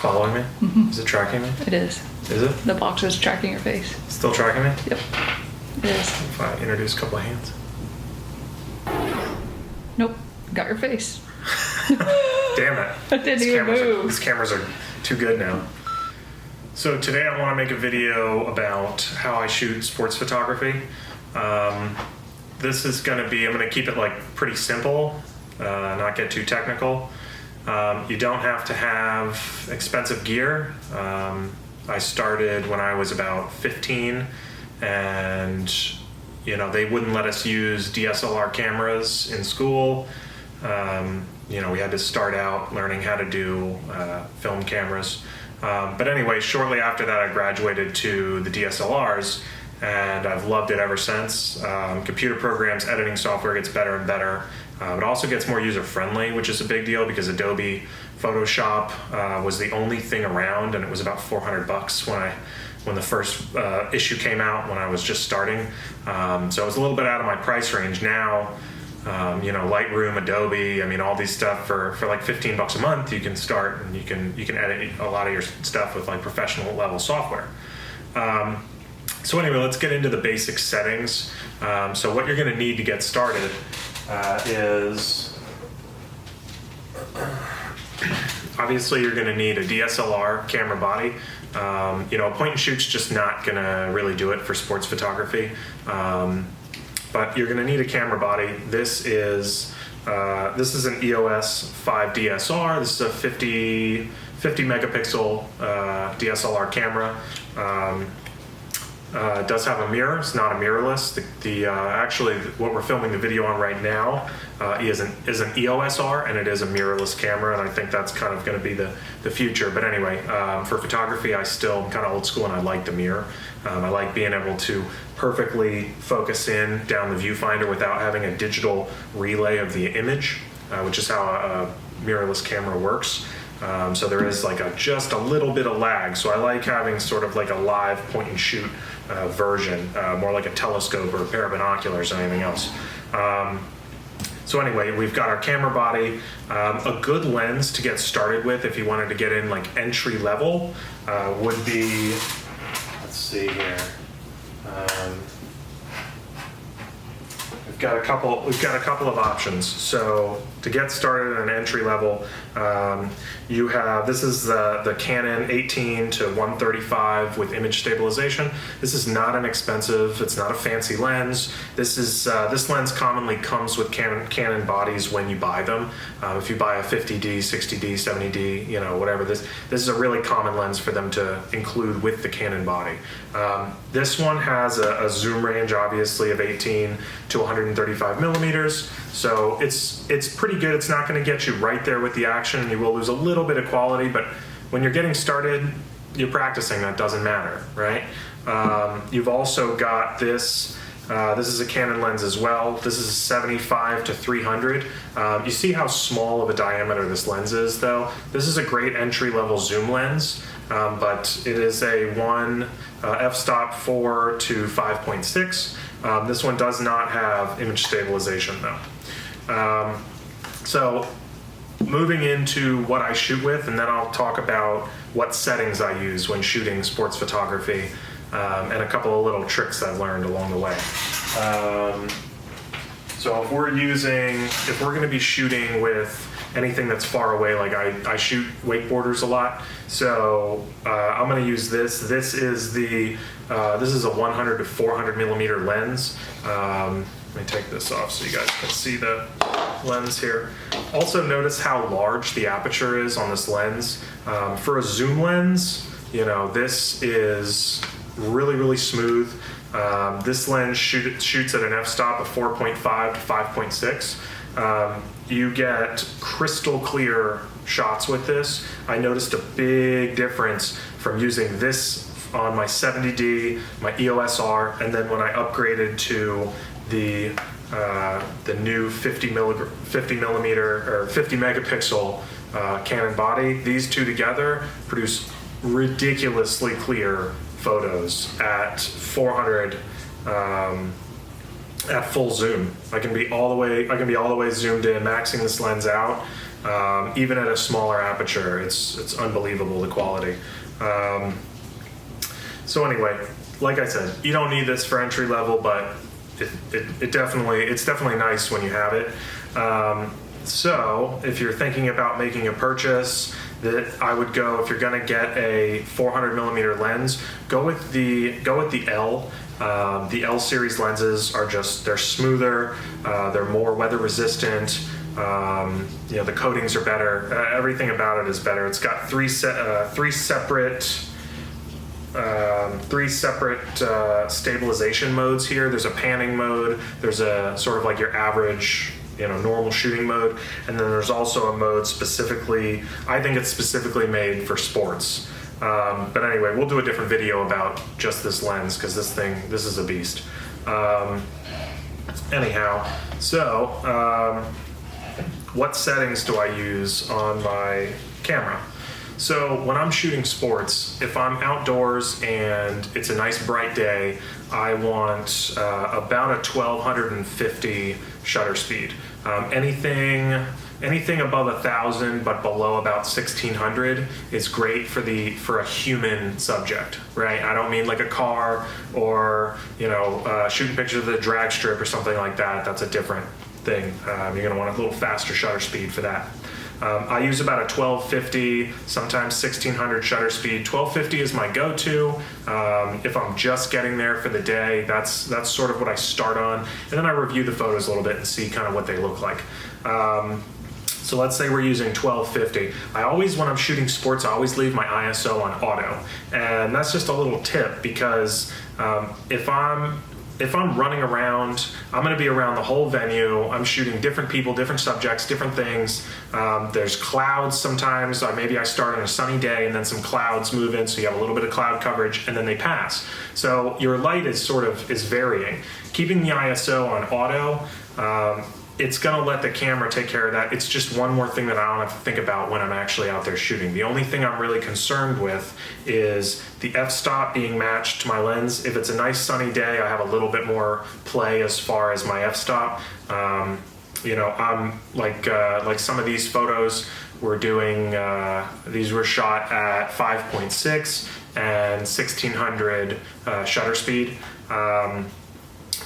Following me? Mm-hmm. Is it tracking me? It is. Is it? The box is tracking your face. Still tracking me? Yep. It is. If I introduce a couple of hands. Nope. Got your face. Damn it. I didn't even move. These cameras are too good now. So today I want to make a video about how I shoot sports photography. This is going to be, I'm going to keep it like pretty simple, not get too technical. You don't have to have expensive gear. I started when I was about 15, and they wouldn't let us use DSLR cameras in school. We had to start out learning how to do film cameras. But anyway, shortly after that, I graduated to the DSLRs, and I've loved it ever since. Computer programs, editing software gets better and better. It also gets more user-friendly, which is a big deal because Adobe Photoshop was the only thing around, and it was about $400 when the first issue came out when I was just starting. So it was a little bit out of my price range. Now, Lightroom, Adobe, all these stuff for like $15 a month, you can start and you can edit a lot of your stuff with like professional level software. So anyway, let's get into the basic settings. So what you're going to need to get started is obviously you're going to need a DSLR camera body. A point and shoot's just not going to really do it for sports photography. But you're going to need a camera body. This is an EOS 5 DSR. This is a 50 megapixel DSLR camera. It does have a mirror. It's not a mirrorless. Actually, what we're filming the video on right now is an EOS-R, and it is a mirrorless camera, and I think that's kind of going to be the future. But anyway, for photography, I still am kind of old school, and I like the mirror. I like being able to perfectly focus in down the viewfinder without having a digital relay of the image, which is how a mirrorless camera works. So there is like just a little bit of lag. So I like having sort of like a live point and shoot version, more like a telescope or a pair of binoculars than anything else. So anyway, we've got our camera body. A good lens to get started with if you wanted to get in like entry level would be, let's see here. We've got a couple of options. So to get started at an entry level, this is the Canon 18 to 135 with image stabilization. This is not an expensive, it's not a fancy lens. This lens commonly comes with Canon bodies when you buy them. If you buy a 50D, 60D, 70D, whatever, this is a really common lens for them to include with the Canon body. This one has a zoom range, obviously, of 18 to 135 millimeters. So it's pretty good. It's not going to get you right there with the action, and you will lose a little bit of quality, but when you're getting started, you're practicing, that doesn't matter, right? You've also got this. This is a Canon lens as well. This is a 75 to 300. You see how small of a diameter this lens is, though? This is a great entry-level zoom lens, but it is a f-stop 4 to 5.6. This one does not have image stabilization, though. So moving into what I shoot with, and then I'll talk about what settings I use when shooting sports photography, and a couple of little tricks I've learned along the way. So if we're going to be shooting with anything that's far away, like I shoot wakeboarders a lot, so I'm going to use this. This is a 100 to 400 millimeter lens. Let me take this off so you guys can see the lens here. Also notice how large the aperture is on this lens. For a zoom lens, this is really, really smooth. This lens shoots at an f-stop of 4.5 to 5.6. You get crystal clear shots with this. I noticed a big difference from using this on my 70D, my EOS-R, and then when I upgraded to the new 50 millimeter or 50 megapixel Canon body. These two together produce ridiculously clear photos at 400 at full zoom. I can be all the way zoomed in, maxing this lens out, even at a smaller aperture. It's unbelievable, the quality. So anyway, like I said, you don't need this for entry level, but it's definitely nice when you have it. So if you're thinking about making a purchase, that I would go, if you're going to get a 400 millimeter lens, go with the L. The L series lenses are they're smoother, they're more weather resistant. The coatings are better. Everything about it is better. It's got three separate stabilization modes here. There's a panning mode. There's a sort of like your average, normal shooting mode, and then there's also a mode specifically. I think it's specifically made for sports. But anyway, we'll do a different video about just this lens because this is a beast. Anyhow, so what settings do I use on my camera? So when I'm shooting sports, if I'm outdoors and it's a nice bright day, I want about a 1250 shutter speed. Anything above 1,000 but below about 1,600 is great for a human subject, right? I don't mean like a car or shooting pictures of the drag strip or something like that. That's a different thing. You're going to want a little faster shutter speed for that. I use about a 1250, sometimes 1600 shutter speed. 1250 is my go-to. If I'm just getting there for the day, that's sort of what I start on, and then I review the photos a little bit and see kind of what they look like. So let's say we're using 1250. When I'm shooting sports, I always leave my ISO on auto, and that's just a little tip because if I'm running around, I'm going to be around the whole venue. I'm shooting different people, different subjects, different things. There's clouds sometimes. Maybe I start on a sunny day and then some clouds move in, so you have a little bit of cloud coverage, and then they pass. So your light is varying. Keeping the ISO on auto, it's going to let the camera take care of that. It's just one more thing that I don't have to think about when I'm actually out there shooting. The only thing I'm really concerned with is the f-stop being matched to my lens. If it's a nice sunny day, I have a little bit more play as far as my f-stop. I'm like some of these photos we're doing, these were shot at 5.6 and 1600 shutter speed.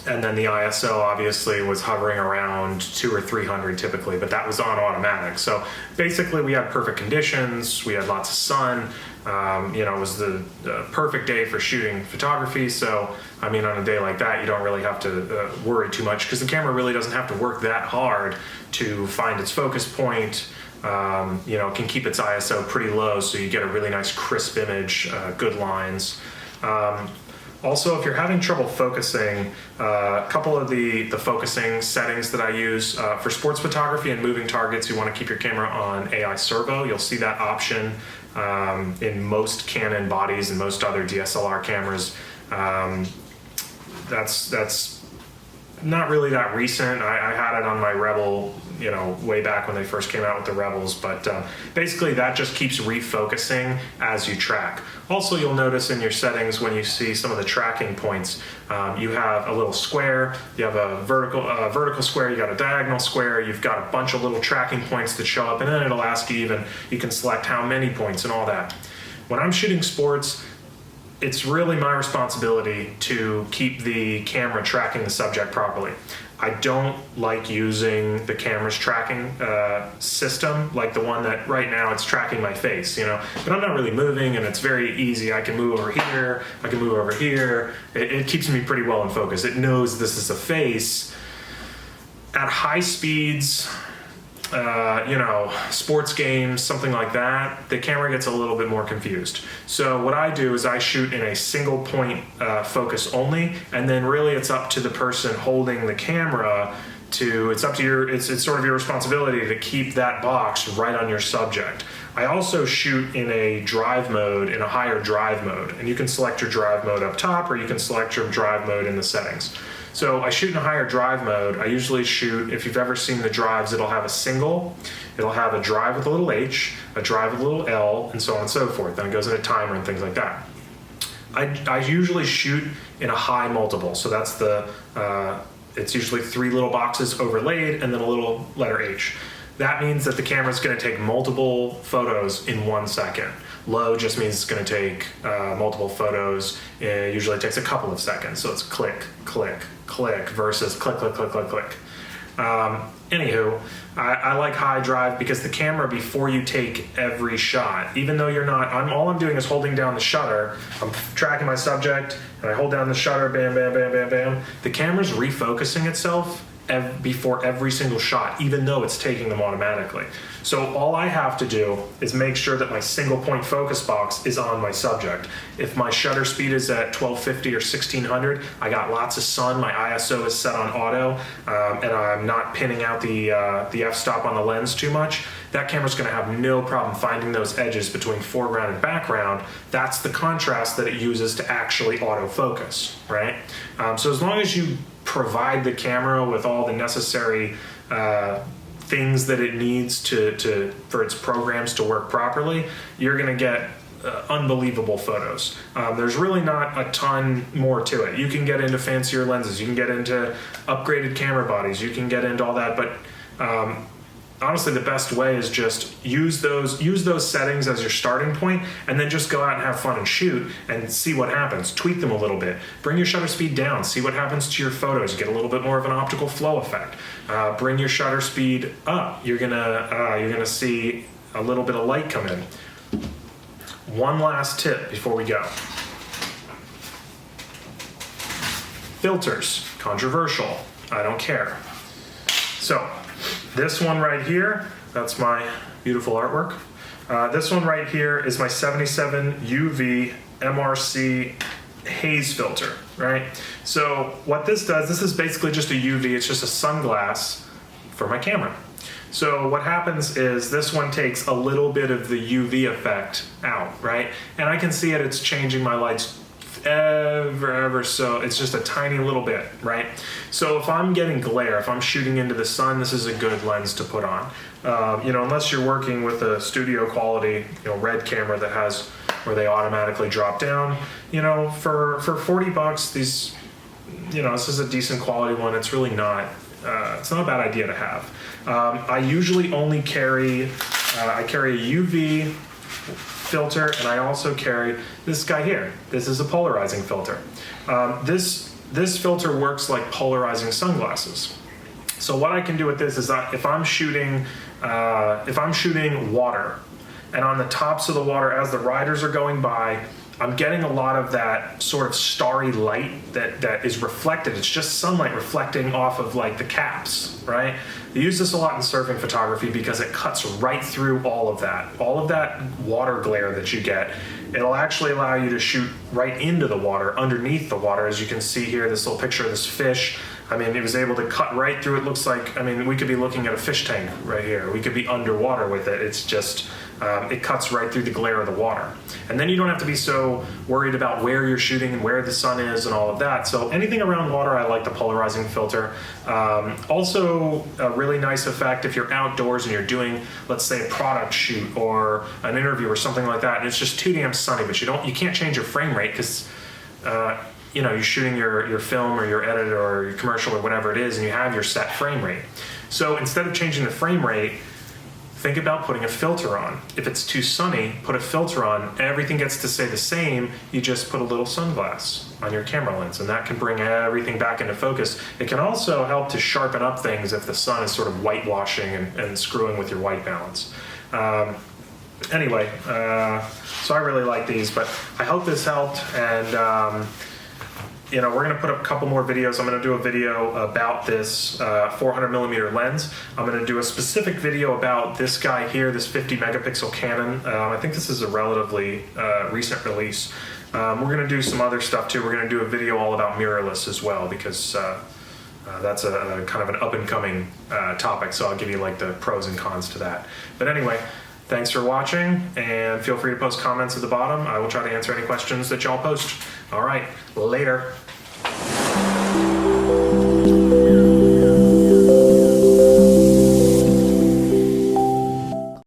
And then the ISO obviously was hovering around 200 or 300 typically, but that was on automatic. So basically we had perfect conditions, we had lots of sun, it was the perfect day for shooting photography. So, on a day like that, you don't really have to worry too much because the camera really doesn't have to work that hard to find its focus point. It can keep its ISO pretty low so you get a really nice crisp image, good lines. Also, if you're having trouble focusing, a couple of the focusing settings that I use for sports photography and moving targets, you want to keep your camera on AI servo. You'll see that option in most Canon bodies and most other DSLR cameras. That's not really that recent. I had it on my Rebel, way back when they first came out with the Rebels, but basically that just keeps refocusing as you track. Also, you'll notice in your settings when you see some of the tracking points, you have a little square, you have a vertical square, you got a diagonal square, you've got a bunch of little tracking points that show up, and then it'll ask you you can select how many points and all that. When I'm shooting sports, it's really my responsibility to keep the camera tracking the subject properly. I don't like using the camera's tracking system, like the one that right now it's tracking my face, but I'm not really moving and it's very easy. I can move over here, I can move over here. It keeps me pretty well in focus. It knows this is a face. At high speeds, sports games, something like that, the camera gets a little bit more confused. So what I do is I shoot in a single point focus only, and then really it's up to the person holding the camera it's sort of your responsibility to keep that box right on your subject. I also shoot in a drive mode, in a higher drive mode, and you can select your drive mode up top or you can select your drive mode in the settings. So I shoot in a higher drive mode. I usually shoot, if you've ever seen the drives, it'll have a single, it'll have a drive with a little H, a drive with a little L, and so on and so forth. Then it goes in a timer and things like that. I usually shoot in a high multiple. So that's it's usually 3 little boxes overlaid and then a little letter H. that means that the camera is going to take multiple photos in 1 second. Low just means it's going to take multiple photos. It usually takes a couple of seconds. So it's click, click, click versus click, click, click, click, click. Anywho, I like high drive because the camera, before you take every shot, even though you're not, all I'm doing is holding down the shutter. I'm tracking my subject and I hold down the shutter, bam, bam, bam, bam, bam. The camera's refocusing itself before every single shot, even though it's taking them automatically. So all I have to do is make sure that my single point focus box is on my subject. If my shutter speed is at 1250 or 1600, I got lots of sun, my ISO is set on auto, and I'm not pinning out the f-stop on the lens too much, that camera's gonna have no problem finding those edges between foreground and background. That's the contrast that it uses to actually autofocus, right? So as long as you provide the camera with all the necessary things that it needs for its programs to work properly, you're going to get unbelievable photos. There's really not a ton more to it. You can get into fancier lenses, you can get into upgraded camera bodies, you can get into all that, but honestly, the best way is just use those settings as your starting point, and then just go out and have fun and shoot and see what happens. Tweak them a little bit. Bring your shutter speed down. See what happens to your photos. You get a little bit more of an optical flow effect. Bring your shutter speed up. You're gonna see a little bit of light come in. One last tip before we go. Filters. Controversial. I don't care. So, this one right here, that's my beautiful artwork. This one right here is my 77 UV MRC haze filter, right? So what this does, this is basically just a UV, it's just a sunglass for my camera. So what happens is this one takes a little bit of the UV effect out, right? And I can see it, it's changing my lights ever so, it's just a tiny little bit, right? So if I'm getting glare, if I'm shooting into the sun, this is a good lens to put on. Unless you're working with a studio quality, red camera that has where they automatically drop down, for 40 bucks, these, this is a decent quality one. It's really not, it's not a bad idea to have. I usually only carry, I carry a UV filter, and I also carry this guy here. This is a polarizing filter. This filter works like polarizing sunglasses. So what I can do with this is that if I'm shooting water, and on the tops of the water as the riders are going by, I'm getting a lot of that sort of starry light that is reflected. It's just sunlight reflecting off of like the caps, right? They use this a lot in surfing photography because it cuts right through all of that water glare that you get. It'll actually allow you to shoot right into the water, underneath the water. As you can see here, this little picture of this fish. I mean, it was able to cut right through. It looks like, we could be looking at a fish tank right here. We could be underwater with it. It's just, it cuts right through the glare of the water. And then you don't have to be so worried about where you're shooting and where the sun is and all of that. So anything around water, I like the polarizing filter. Also, a really nice effect if you're outdoors and you're doing, let's say, a product shoot or an interview or something like that, and it's just too damn sunny, but you can't change your frame rate because you're shooting your film or your edit or your commercial or whatever it is, and you have your set frame rate. So instead of changing the frame rate, think about putting a filter on. If it's too sunny, put a filter on. Everything gets to stay the same. You just put a little sunglass on your camera lens, and that can bring everything back into focus. It can also help to sharpen up things if the sun is sort of whitewashing and screwing with your white balance. Anyway, so I really like these, but I hope this helped, and we're going to put up a couple more videos. I'm going to do a video about this 400mm lens. I'm going to do a specific video about this guy here, this 50 megapixel Canon. I think this is a relatively recent release. We're going to do some other stuff too. We're going to do a video all about mirrorless as well, because that's a kind of an up-and-coming topic, so I'll give you like the pros and cons to that. But anyway, thanks for watching, and feel free to post comments at the bottom. I will try to answer any questions that y'all post. All right, later.